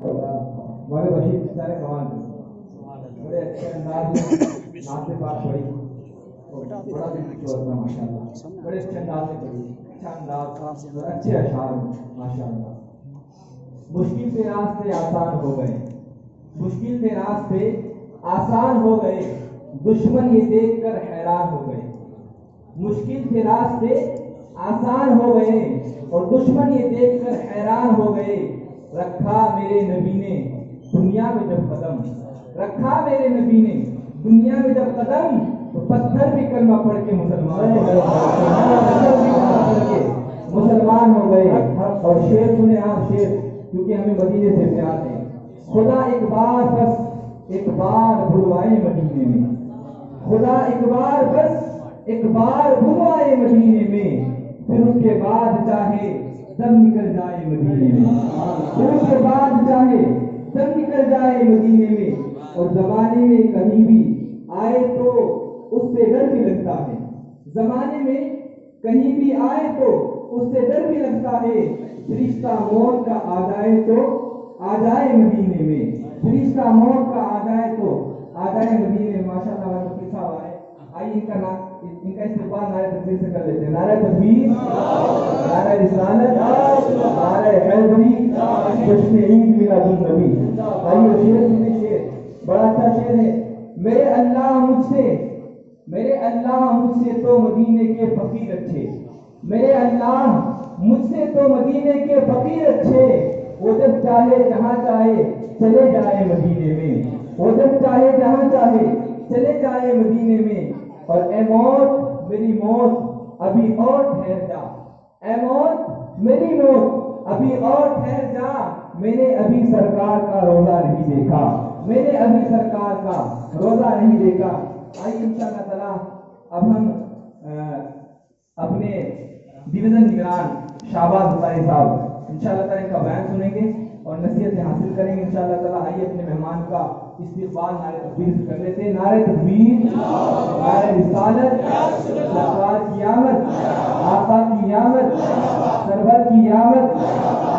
ہمارے بشیر سارے کمال بڑے اچھے انداز میں نعت پاک پڑھی، بڑا دل خوش ہوتا ماشاء اللہ، بڑے اچھے انداز میں پڑھی، اچھا انداز اور اچھے اشعار ماشاء اللہ۔ مشکل سے راستے آسان ہو گئے، مشکل سے راستے آسان ہو گئے، دشمن یہ دیکھ کر حیران ہو گئے۔ مشکل سے راستے آسان ہو گئے اور دشمن یہ دیکھ کر حیران ہو گئے۔ رکھا میرے نبی نے دنیا میں جب قدم، رکھا میرے نبی نے دنیا میں جب قدم، تو پتھر بھی کلمہ پڑھ کے مسلمان ہو گئے، مسلمان ہو گئے۔ اور شعر سنے آپ، شعر کیونکہ ہمیں مدینے سے پیار ہے۔ خدا ایک بار بس ایک بار بلوائے مدینے میں، خدا ایک بار بس ایک بار بلوائے مدینے میں، پھر اس کے بعد چاہے دم نکل جائے مدینے میں، پھر اس کے بعد چاہے دم نکل جائے مدینے میں۔ اور زمانے میں کہیں بھی آئے تو اس سے ڈر بھی لگتا ہے، زمانے میں کہیں بھی آئے تو اس سے ڈر بھی لگتا ہے۔ فرشتہ موت کا آ جائے تو آ جائے مدینے میں، فرشتہ موت کا آ جائے تو آ جائے مدینے میں۔ ماشاء اللہ ہمارے مفتی صاحب آئے، آئیے ان کا استقبال نعرہ تکبیر سے کر لیتے ہیں۔ نعرہ تکبیر، نعرہ رسالت، نعرہ حیدری، جشن عید میلاد النبی۔ آئیے شعر سنیں، شعر بڑا اچھا شعر ہے۔ میرے اللہ مجھ سے تو مدینے کے فقیر اچھے، میرے اللہ مجھ سے تو مدینے کے فقیر اچھے، وہ جب چاہے جہاں چاہے چلے جائے مدینے میں، وہ جب چاہے جہاں چاہے چلے جائے مدینے میں۔ اور اے موت میری موت ابھی اور ٹھہر جا، اے موت میری موت ابھی اور ٹھہر جا، میں نے ابھی سرکار کا روزہ نہیں دیکھا، میں نے ابھی سرکار کا روزہ نہیں دیکھا۔ آئیے انشاءاللہ تعالیٰ اب ہم اپنے ڈویژن نگران شہباز بخاری صاحب انشاءاللہ تعالیٰ ان کا بیان سنیں گے اور نصیحتیں حاصل کریں گے انشاءاللہ تعالیٰ۔ آئیے اپنے مہمان کا استقبال نعرہ تکبیر سے کر لیتے ہیں۔ نعرہ تکبیر، نعرہ رسالت، سرکار کی آمد، آقا کی آمد، سرور کی آمد،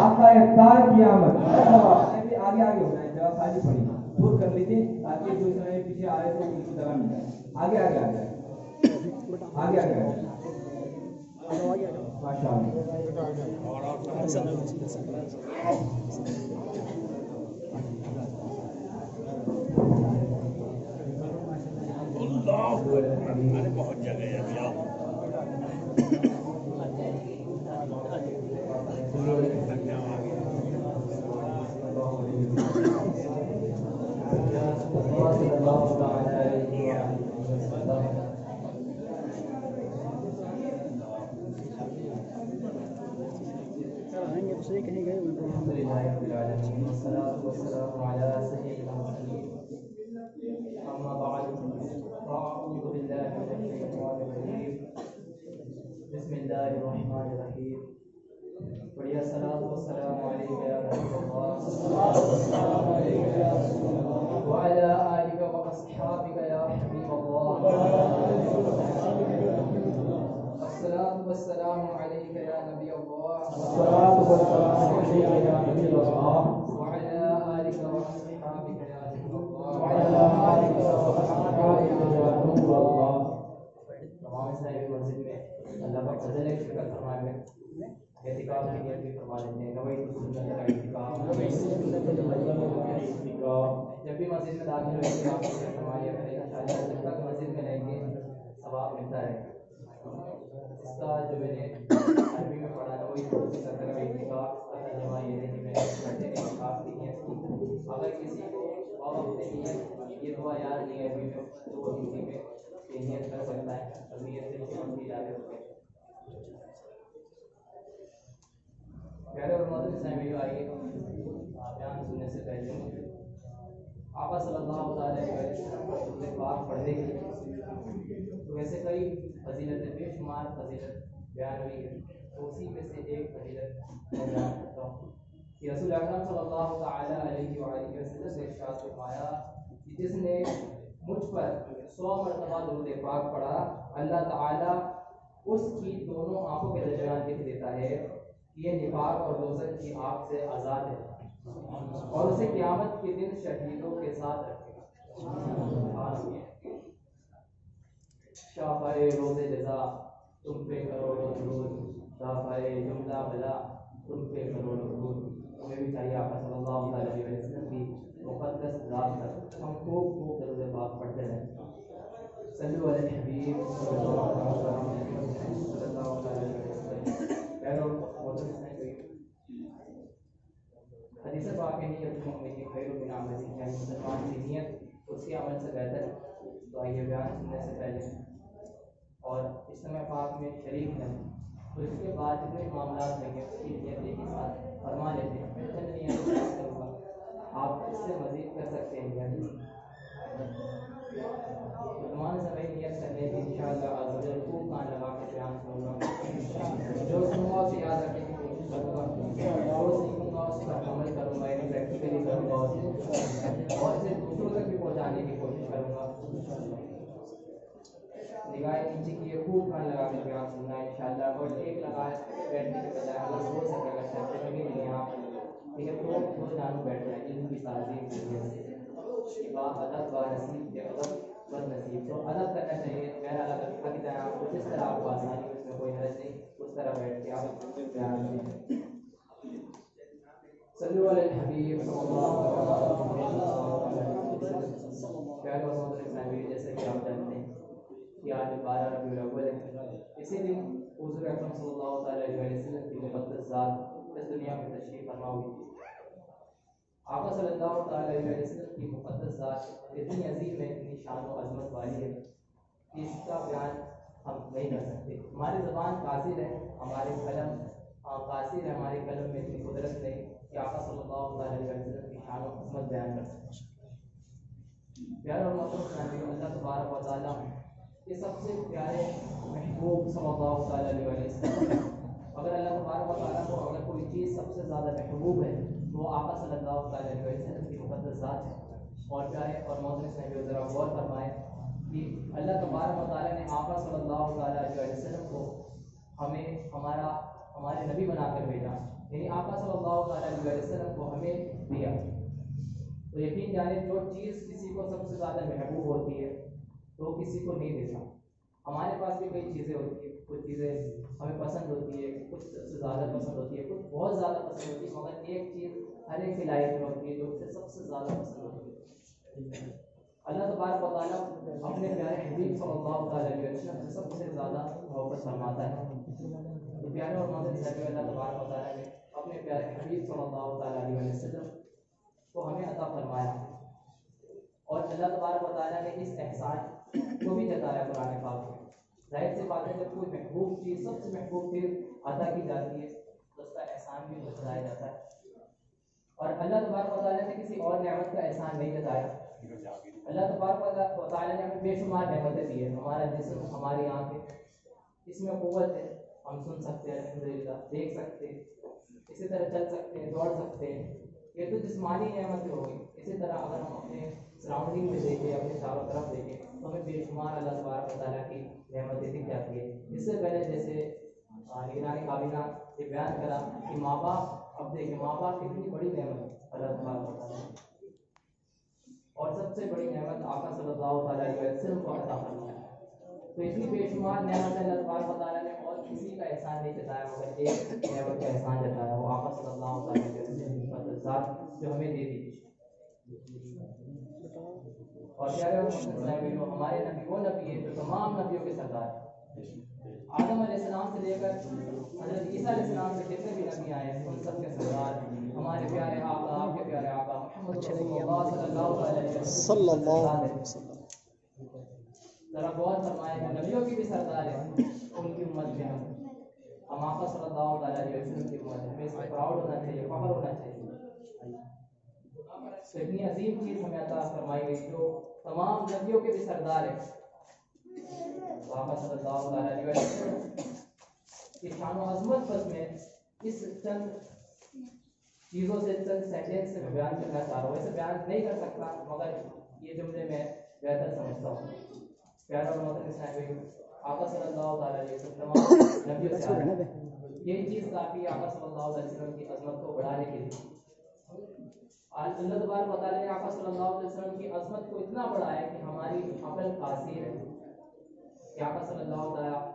آقا افطار کی آمد۔ آگے آگے ہو جائے، جگہ خالی پڑی دور کر لیجیے تاکہ جو سمے پیچھے آ رہے تو ان کو جگہ مل جائے۔ آگے آگے آ جائے، آگے آگے ماشاء اللہ۔ بہت جگہ ہے کہیں گئے والصلاة والسلام على سيد المرسلين أما بعد فأعوذ بالله من الشيطان الرجيم بسم الله الرحمن الرحيم بڑی الصلاة والسلام علیک یا رسول اللہ وعلى آلك وأصحابك يا حبيب الله الصلاة والسلام عليك يا نبي الله الصلاة والسلام عليك يا نبي الله وعلى آلك وأصحابك يا نبي الله وعلى آلك وأصحابك يا نبي الله۔ تمام صاحب مسجد میں اللہ کا فضل ہے، شکر فرمائے، اعتکاف کی نیت بھی فرما لیتے ہیں۔ نویت السنت کا اعتکاف، جب بھی مسجد میں داخل ہوئے کہ آپ نے فرمایا کریں انشاءاللہ جب تک مسجد میں رہیں گے ثواب ملتا ہے۔ اس کا جو میں نے عربی میں پڑھا ہے وہی اعتکاف کا ترجمہ یہ ہے کہ میں نے اعتکاف کی نیت کی۔ اگر کسی کو اور اپنے نیت یہ دعا یاد نہیں ہے ابھی میں تو وہ ہندی میں یہ نیت کر سکتا ہے اور نیت سے جو کی جائے اس میں پیارے اور معزز سامعین آئیے بیان سننے سے پہلے آقا صلی اللہ علیہ وسلم پر درود پاک پڑھنے کی تو ویسے کئی فضیلتیں بے شمار فضیلت بیان ہوئی ہے، تو اسی میں سے ایک فضیلت میں بیان کرتا ہوں کہ رسول اکرم صلی اللہ تعالیٰ علیہ وآلہ وسلم نے ارشاد فرمایا کہ جس نے مجھ پر 100 مرتبہ درود پاک پڑھا اللہ تعالیٰ اس کی دونوں آنکھوں کے درمیان لکھ دیتا ہے کہ یہ نفاق اور دوزخ کی آگ سے آزاد ہے۔ اور اسے قیامت کے دن شہیدوں کے ساتھ رکھے گا. شاہپائے روز جزا تم پہ کروڑوں درود، شاہپائے جملہ بلا تم پہ کروڑوں درود. ہمیں بھی چاہیے آقا صلی اللہ علیہ وسلم کی مقدس ذات پر ہم خوب درود پاک پڑھتے رہیں. صلو علی الحبیب صلی اللہ علیہ وسلم. حدیث پاک ہے نیت المؤمن خیر من عمله، یعنی مسلمان کی نیت اس کے عمل سے بہتر ہے. تو آئیے بیان سننے سے پہلے اور اجتماع پاک میں شریک ہیں تو اس کے بعد جتنے معاملات ہیں اس کی نیت ایک ہی ساتھ فرما لیتے ہیں. میں چند نیت کروں گا، آپ اس سے مزید کر سکتے ہیں. مسلمان سے میں نیت کرنے کی انشاءاللہ خوب کان لگا کے بیان کروں گا. جو سنوں گا اسے یاد رکھنے کی کوشش کروں گا، جو سیکھوں گا اس پر عمل کروں گا، یعنی پریکٹیکلی کروں گا اور اسے دوسروں تک بھی پہنچانے کی کوشش کروں گا. نگاہیں نیچے کیے خوب کان لگا کے بیان سننا ہے انشاءاللہ. اور ایک لگائے بیٹھنے کے بجائے اگر ہو سکے اگر شرط میں بھی نہیں ہے آپ ٹھیک ہے تو دو جانوں بیٹھ جائیں. علم کی تعظیم کیجیے. ادب و نصیب کے ادب بد نصیب تو ادب کرنا چاہیے. میرا الگ رکھا کی جائے آپ کو جس طرح آپ کو آسانی اس میں کوئی حرج نہیں اس طرح بیٹھ کے آپ بیان کریں. صلو علی الحبیب صلی اللہ علیہ وسلم. پیارے اور محترم سامعین، جیسے کہ آپ جانتے ہیں کہ آج 12 ربیع الاول ہے. اسی دن حضور اکرم صلی اللہ علیہ وسلم کی مقدس ذات اس دنیا میں تشریف فرما ہوئی تھی. آقا صلی اللہ علیہ وسلم کی مقدس ذات اتنی عظیم ہے، اتنی شان و عظمت والی ہے کہ اس کا بیان ہم نہیں کر سکتے. ہماری زبان قاصر ہے، ہمارے قلم قاصر ہے، ہمارے قلم میں اتنی قدرت نہیں کہ آقا صلی اللہ علیہ وسلم کی شان و عظمت بیان کر سکتے. پیارے اور محترم اللہ تبارک و تعالیٰ کے سب سے پیارے محبوب صلی اللہ علیہ وسلم، اگر اللہ تبارک و تعالیٰ کو اگر کوئی چیز سب سے زیادہ محبوب ہے تو وہ آقا صلی اللہ علیہ وسلم کی مقدس ذات ہے. اور پیارے اور محترم صاحب ذرا غور فرمائیں کہ اللہ تبارک و تعالیٰ نے آقا صلی اللہ علیہ وسلم کو ہمیں ہمارے نبی بنا کر بھیجا، یعنی آقا صلی اللہ علیہ وسلم کو ہمیں دیا. تو یقین جانے جو چیز کسی کو سب سے زیادہ محبوب ہوتی ہے تو کسی کو نہیں دیتا. ہمارے پاس بھی کئی چیزیں ہوتی ہیں، کچھ چیزیں ہمیں پسند ہوتی ہے، کچھ سب سے زیادہ پسند ہوتی ہے، کچھ بہت زیادہ پسند ہوتی ہے، مگر ایک چیز ہر ایک کی لائف میں ہوتی ہے جو اسے سب سے زیادہ پسند ہوتی ہے. اللہ تبارک و تعالیٰ اپنے پیارے حبیب صلی اللہ علیہ وسلم سے سب سے زیادہ محبت فرماتا ہے. تو پیارے اور محترم صاحب اللہ تبارک و تعالیٰ نے اپنے پیارے حبیب صلی اللہ علیہ وسلم کو ہمیں عطا فرمایا اور اللہ تبارک و تعالیٰ نے اس احسان کو بھی جتایا قرآن پاک میں. ظاہر سی بات ہے جب کوئی محبوب چیز سب سے محبوب چیز عطا کی جاتی ہے تو اس کا احسان بھی بتایا جاتا ہے. اور اللہ تبارک و تعالیٰ نے کسی اور نعمت کا احسان نہیں جتایا. اللہ تبارک و تعالیٰ نے ہمیں بے شمار نعمتیں دی ہیں. ہمارا جسم، ہماری آنکھیں، اس میں قوت ہے، ہم سن سکتے ہیں الحمدللہ، دیکھ سکتے ہیں، اسی طرح چل سکتے ہیں، دوڑ سکتے ہیں. یہ تو جسمانی نعمتیں ہو گئی. اسی طرح اگر ہم اپنے سراؤنڈنگ میں دیکھیں، اپنے چاروں طرف دیکھیں تو ہمیں بے شمار اللہ تبارک و تعالیٰ کی نعمتیں دکھ جاتی ہے. اس سے پہلے جیسے نگرانی کابینہ یہ بیان کرا کہ ماں باپ، اب دیکھیں ماں باپ کتنی بڑی نعمت اللہ تبارک و تعالیٰ، اور سب سے بڑی نعمت آقا صلی اللہ علیہ وسلم کو عطا فرمایا. تو اتنی بے شمار نعمت اللہ تبارک و تعالیٰ نے اور کسی کا احسان نہیں جتایا مگر ایک نعمت کا احسان جتایا، وہ آقا صلی اللہ علیہ وسلم کی ذات جو ہمیں دے دی. اور پیارے اور ہمارے نبی وہ نبی ہے جو تمام نبیوں کے سردار ہے. آدم علیہ السلام سے لے کر حضرت عیسیٰ علیہ السلام سے جتنے بھی نبی آئے ہیں ان سب کے سردار ہمارے پیارے آقا، آپ کے پیارے آقا محمد رسول اللہ صلی اللہ علیہ وسلم. ذرا غور فرمائیں جو نبیوں کی بھی سردار ہے ان کی امت میں ہم آقا صلی اللہ علیہ وسلم کی امت ہے. ہمیں اس پر پراؤڈ ہونا چاہیے، فخر ہونا چاہیے. اتنی عظیم چیز ہمیں عطا فرمائی گئی جو تمام نبیوں کے بھی سردار ہے. آقا صلی اللہ علیہ وسلم کی شان و عظمت پر میں اس چند چیزوں سے، چند سینٹینس سے میں بیان کرنا چاہ رہا ہوں. ایسے بیان نہیں کر سکتا مگر یہ جملے میں بہتر سمجھتا ہوں. پیارا اور محترم صاحب، آقا صلی اللہ علیہ وسلم تمام نبیوں سے آگے یہ چیز کافی آقا صلی اللہ علیہ وسلم کی عظمت کو بڑھانے کے لیے. اللہ تبارک و تعالیٰ نے آقا صلی اللہ علیہ وسلم کی عظمت کو اتنا بڑھایا کہ ہماری عقل قاصر ہے کہ آقا صلی اللہ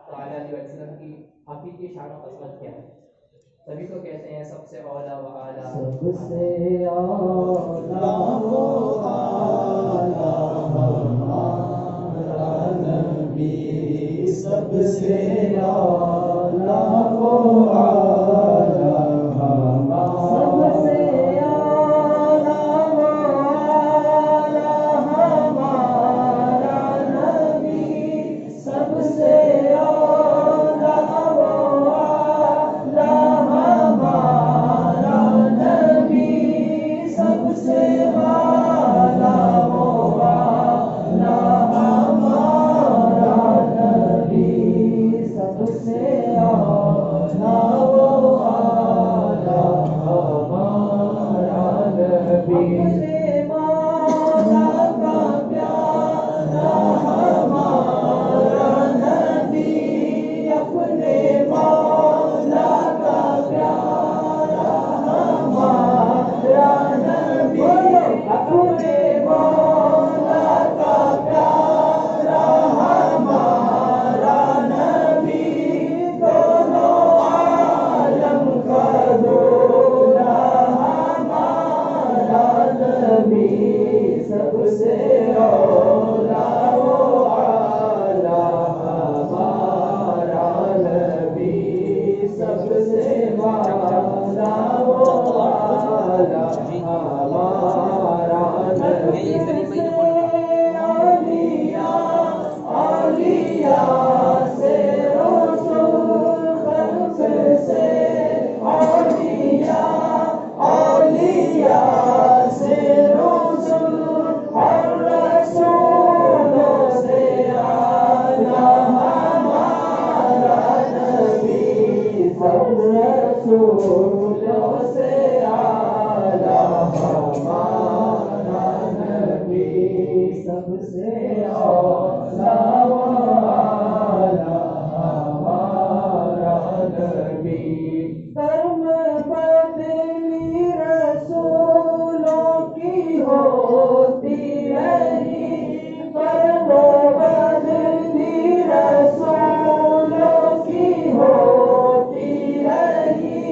تعالیٰ علیہ وسلم کی حقیقی شان و عظمت کیا ہے. تبھی تو کہتے ہیں سب سے اولا و اعلیٰ، سب سے اولا و اعلیٰ ہمارا نبی، سب سے اولا و اعلیٰ ہمارا، سب سے اولا و اعلیٰ ہمارا نبی، سب سے اولا و اعلیٰ ہمارا نبی، سب سے اولا و اعلیٰ ہمارا نبی، سب سے اولا و اعلیٰ ہمارا نبی، اپنے مولا کا پیارا ہمارا نبی، اپنے مولا کا پیارا ہمارا نبی، اپنے مولا کا پیارا ہمارا نبی، دونوں عالم کا دولا ہمارا نبی، سب سے اولا و اعلیٰ ہمارا نبی، سب سے اولا و اعلیٰ ہمارا نبی، اولیاء سے رسول، خلق سے اولیاء سے رسول، اور رسولوں سے اعلیٰ ہمارا نبی، سب رسولوں سے اعلیٰ ہمارا نبی، سب سے اولا و اعلیٰ ہمارا نبی، کرم بدلی رسولوں کی ہوتی رہی، کرم بدلی رسولوں کی ہوتی رہی،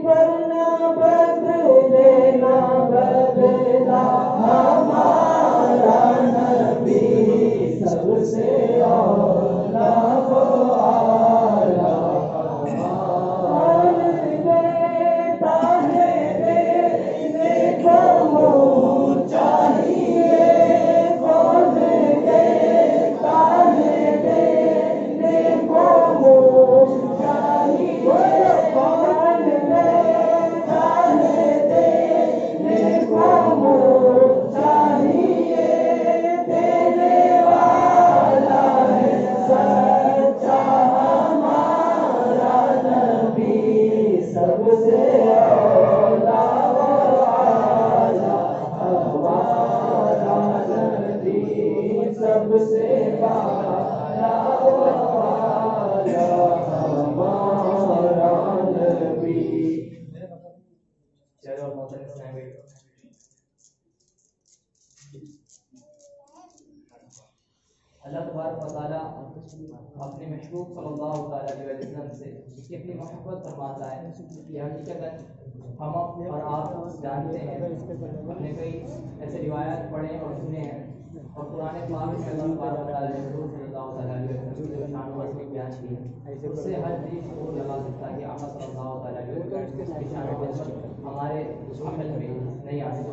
پر نہ بدلے نہ بدلا ہمارا نبی، سب سے اولا و اعلیٰ کون دیتا ہے دینے کو منہ چاہیے، کون دیتا ہے دینے کو منہ چاہیے، کون دیتا ہے دینے کو منہ چاہیے، دینے والا ہے سچا ہمارا نبی، سب سے اولا و اعلیٰ ہمارا نبی، سب سے اولا و اعلیٰ ہمارا نبی. چلو محترم اسلامی بھائی، اللہ تبارک و تعالیٰ اپنے محبوب صلی اللہ تعالیٰ علیہ وسلم سے کتنی محبت فرماتا ہے کہ حقیقتاً ہم اور آپ جانتے ہیں، ہم نے کئی ایسے روایات پڑھے اور سنے ہیں، اور قرآن پاک میں اللہ تبارک و تعالیٰ نے حضور صلی اللہ تعالیٰ علیہ وسلم کی جو شان و عظمت بیان کی ہے، اس سے ہر دل شعور لگا سکتا ہے کہ آقا صلی اللہ تعالیٰ علیہ وسلم کی شان و عظمت ہمارے عقل میں نہیں آ سکتی.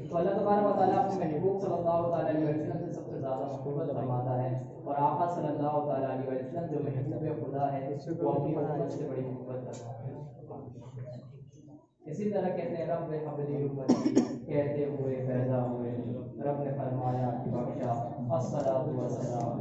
تو اللہ تبارک و تعالیٰ اپنے محبوب صلی اللہ تعالیٰ علیہ وسلم سے سب سے زیادہ محبت فرماتا ہے، اور آقا صلی اللہ تعالیٰ علیہ وسلم جو محبوب خدا ہے وہ اپنی امت سے بڑی محبت کرتا ہے. اسی طرح کہتے ہیں رب حبلی امتی، کہتے ہوئے پیدا ہوئے، رب نے فرمایا کہ بخشا الصلاۃ والسلام